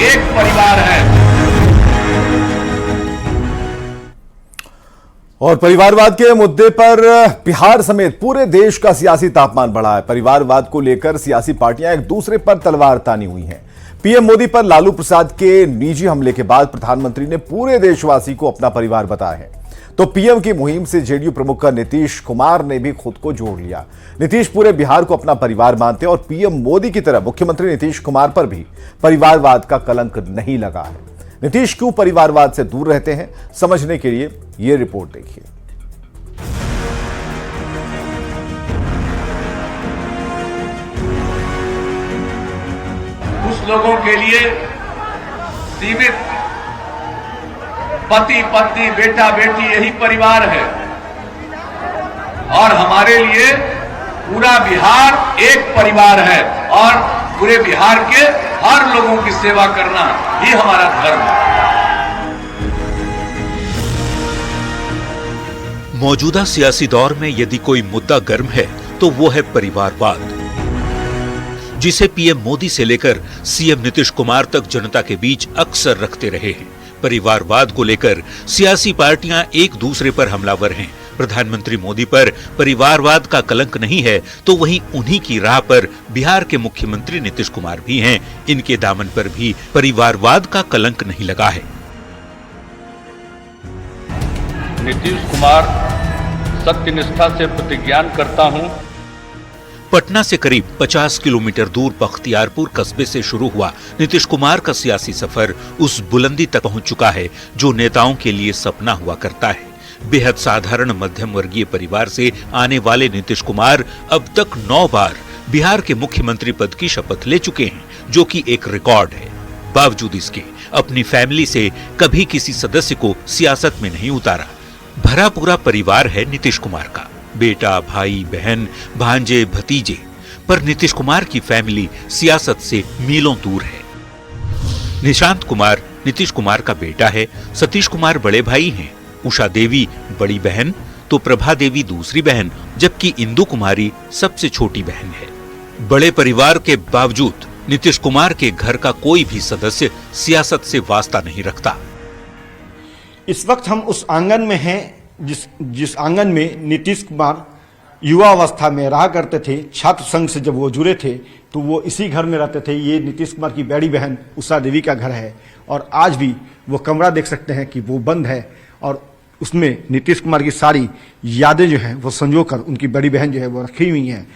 एक परिवार है। और परिवारवाद के मुद्दे पर बिहार समेत पूरे देश का सियासी तापमान बढ़ा है। परिवारवाद को लेकर सियासी पार्टियां एक दूसरे पर तलवार तानी हुई हैं। पीएम मोदी पर लालू प्रसाद के निजी हमले के बाद प्रधानमंत्री ने पूरे देशवासी को अपना परिवार बताया है, तो पीएम की मुहिम से जेडीयू प्रमुख नीतीश कुमार ने भी खुद को जोड़ लिया। नीतीश पूरे बिहार को अपना परिवार मानते हैं और पीएम मोदी की तरह मुख्यमंत्री नीतीश कुमार पर भी परिवारवाद का कलंक नहीं लगा है। नीतीश क्यों परिवारवाद से दूर रहते हैं, समझने के लिए यह रिपोर्ट देखिए। कुछ लोगों के लिए सीमित पति पत्नी बेटा बेटी यही परिवार है, और हमारे लिए पूरा बिहार एक परिवार है और पूरे बिहार के हर लोगों की सेवा करना ही हमारा धर्म है। मौजूदा सियासी दौर में यदि कोई मुद्दा गर्म है तो वो है परिवारवाद, जिसे पीएम मोदी से लेकर सीएम नीतीश कुमार तक जनता के बीच अक्सर रखते रहे हैं। परिवारवाद को लेकर सियासी पार्टियां एक दूसरे पर हमलावर हैं। प्रधानमंत्री मोदी पर परिवारवाद का कलंक नहीं है तो वहीं उन्हीं की राह पर बिहार के मुख्यमंत्री नीतीश कुमार भी हैं। इनके दामन पर भी परिवारवाद का कलंक नहीं लगा है। नीतीश कुमार सत्यनिष्ठा से प्रतिज्ञान करता हूं। पटना से करीब 50 किलोमीटर दूर बख्तियारपुर कस्बे से शुरू हुआ नीतीश कुमार का सियासी सफर उस बुलंदी तक पहुंच चुका है जो नेताओं के लिए सपना हुआ करता है। बेहद साधारण मध्यम वर्गीय परिवार से आने वाले नीतीश कुमार अब तक 9 बार बिहार के मुख्यमंत्री पद की शपथ ले चुके हैं, जो कि एक रिकॉर्ड है। बावजूद इसके अपनी फैमिली से कभी किसी सदस्य को सियासत में नहीं उतारा। भरा पूरा परिवार है नीतीश कुमार का, बेटा, भाई, बहन, भांजे, भतीजे। पर नीतीश कुमार की फैमिली सियासत से मीलों दूर है। निशांत कुमार नीतीश कुमार का बेटा है, सतीश कुमार बड़े भाई हैं, उषा देवी बड़ी बहन तो प्रभा देवी दूसरी बहन, जबकि इंदु कुमारी सबसे छोटी बहन है। बड़े परिवार के बावजूद नीतीश कुमार के घर का कोई भी सदस्य सियासत से वास्ता नहीं रखता। इस वक्त हम उस आंगन में हैं जिस आंगन में नीतीश कुमार युवा अवस्था में रहा करते थे। छात्र संघ से जब वो जुड़े थे तो वो इसी घर में रहते थे। ये नीतीश कुमार की बड़ी बहन उषा देवी का घर है और आज भी वो कमरा देख सकते हैं कि वो बंद है और उसमें नीतीश कुमार की सारी यादें जो हैं वो संजो कर उनकी बड़ी बहन जो है वो रखी हुई हैं।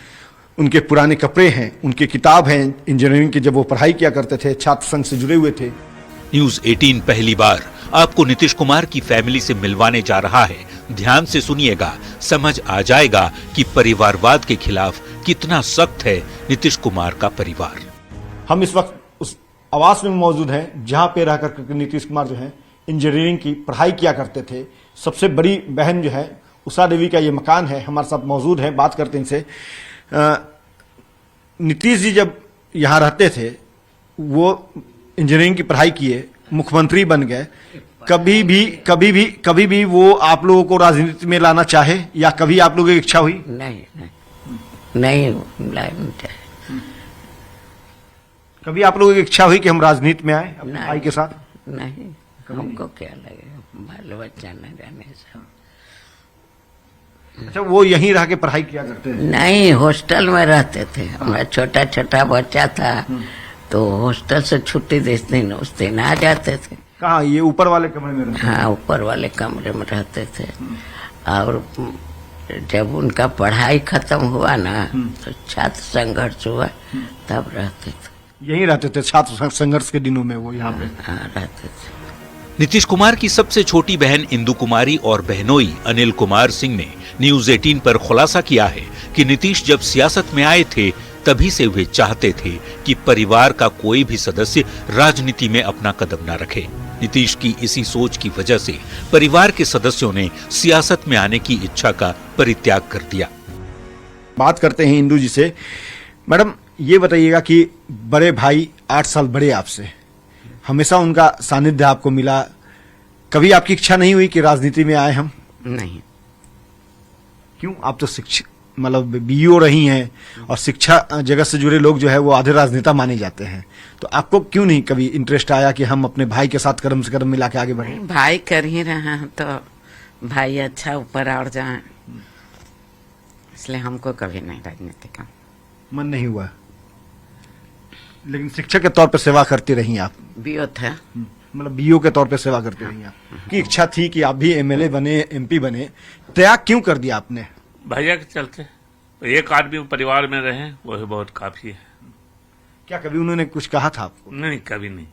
उनके पुराने कपड़े हैं, उनकी किताब हैं इंजीनियरिंग की, जब वो पढ़ाई किया करते थे, छात्र संघ से जुड़े हुए थे। न्यूज़ 18 पहली बार आपको नीतीश कुमार की फैमिली से मिलवाने जा रहा है। ध्यान से सुनिएगा, समझ आ जाएगा कि परिवारवाद के खिलाफ कितना सख्त है नीतीश कुमार का परिवार। हम इस वक्त उस आवास में मौजूद हैं जहां पे रहकर नीतीश कुमार जो है इंजीनियरिंग की पढ़ाई किया करते थे। सबसे बड़ी बहन जो है उषा देवी का ये मकान है, हमारे साथ मौजूद है, बात करते हैं इनसे। नीतीश जी जब यहाँ रहते थे वो इंजीनियरिंग की पढ़ाई किए, मुख्यमंत्री बन गए। कभी भी वो आप लोगों को राजनीति में लाना चाहे या कभी आप लोगों की इच्छा हुई? नहीं लाना चाहे। कभी आप लोगों की इच्छा हुई कि हम राजनीति में आए अपने भाई के साथ? नहीं, हमको क्या लगेगा, बाल बच्चा न जाने से। अच्छा, वो यहीं रह के पढ़ाई किया करते हैं? नहीं, हॉस्टल में रहते थे। हमारा छोटा छोटा बच्चा था तो हॉस्टल से छुट्टी उस दिन आ जाते थे। कहाँ, ये ऊपर वाले कमरे में रहते? हाँ, ऊपर वाले कमरे में रहते थे। और जब उनका पढ़ाई खत्म हुआ ना तो छात्र संघर्ष हुआ, तब रहते थे। यहीं रहते थे छात्र संघर्ष के दिनों में वो यहाँ पे? हाँ, रहते थे। नीतीश कुमार की सबसे छोटी बहन इंदु कुमारी और बहनोई अनिल कुमार सिंह ने न्यूज़ 18 पर खुलासा किया है कि नीतीश जब सियासत में आए थे तभी से वे चाहते थे कि परिवार का कोई भी सदस्य राजनीति में अपना कदम न रखे। नीतीश की इसी सोच की वजह से परिवार के सदस्यों ने सियासत में आने की इच्छा का परित्याग कर दिया। बात करते हैं इंदु जी से। मैडम, ये बताइएगा कि बड़े भाई 8 साल बड़े आपसे, हमेशा उनका सानिध्य आपको मिला, कभी आपकी इच्छा नहीं हुई कि राजनीति में आए हम? नहीं। क्यों? आप तो मतलब बीईओ रही हैं और शिक्षा जगत से जुड़े लोग जो है वो आधे राजनेता माने जाते हैं, तो आपको क्यों नहीं कभी इंटरेस्ट आया कि हम अपने भाई के साथ कदम से कदम मिला के आगे बढ़े? भाई कर ही रहे हैं तो भाई अच्छा ऊपर और जाए, इसलिए हमको कभी नहीं राजनीति का मन नहीं हुआ, लेकिन शिक्षक के तौर पर सेवा करती रही आप, बीओ थे, मतलब बीईओ के तौर पे सेवा करते रही आप की इच्छा थी कि आप भी एमएलए बने, एमपी बने, त्याग क्यों कर दिया आपने? भैया के चलते एक आदमी परिवार में रहे वही बहुत काफी है। क्या कभी उन्होंने कुछ कहा था आपको? नहीं, कभी नहीं।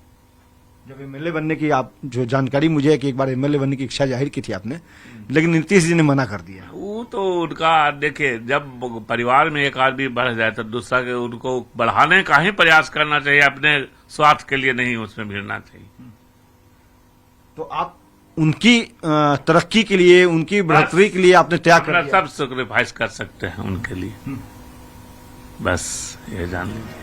जब एमएलए बनने की आप जो जानकारी मुझे है कि एक बार एमएलए बनने की इच्छा जाहिर की थी आपने, लेकिन नीतीश जी ने मना कर दिया। वो तो उनका देखिए, जब परिवार में एक आदमी बढ़ जाए तो दूसरा के उनको बढ़ाने का ही प्रयास करना चाहिए, अपने स्वार्थ के लिए नहीं उसमें भिड़ना चाहिए। तो आप उनकी तरक्की के लिए, उनकी बढ़ोतरी के लिए आपने त्याग कर दिया? सब सेक्रीफाइस कर सकते हैं उनके लिए, बस ये जान लीजिए।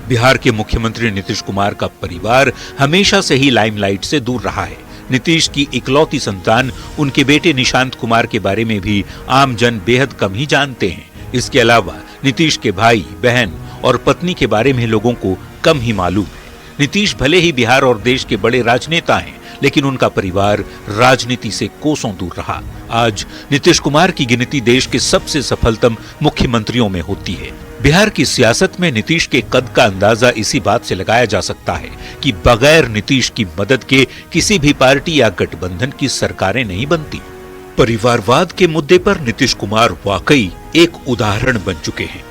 बिहार के मुख्यमंत्री नीतीश कुमार का परिवार हमेशा से ही लाइमलाइट से दूर रहा है। नीतीश की इकलौती संतान उनके बेटे निशांत कुमार के बारे में भी आम जन बेहद कम ही जानते हैं। इसके अलावा नीतीश के भाई, बहन और पत्नी के बारे में लोगों को कम ही मालूम है। नीतीश भले ही बिहार और देश के बड़े राजनेता हैं, लेकिन उनका परिवार राजनीति से कोसों दूर रहा। आज नीतीश कुमार की गिनती देश के सबसे सफलतम मुख्यमंत्रियों में होती है। बिहार की सियासत में नीतीश के कद का अंदाजा इसी बात से लगाया जा सकता है कि बगैर नीतीश की मदद के किसी भी पार्टी या गठबंधन की सरकारें नहीं बनती। परिवारवाद के मुद्दे पर नीतीश कुमार वाकई एक उदाहरण बन चुके हैं।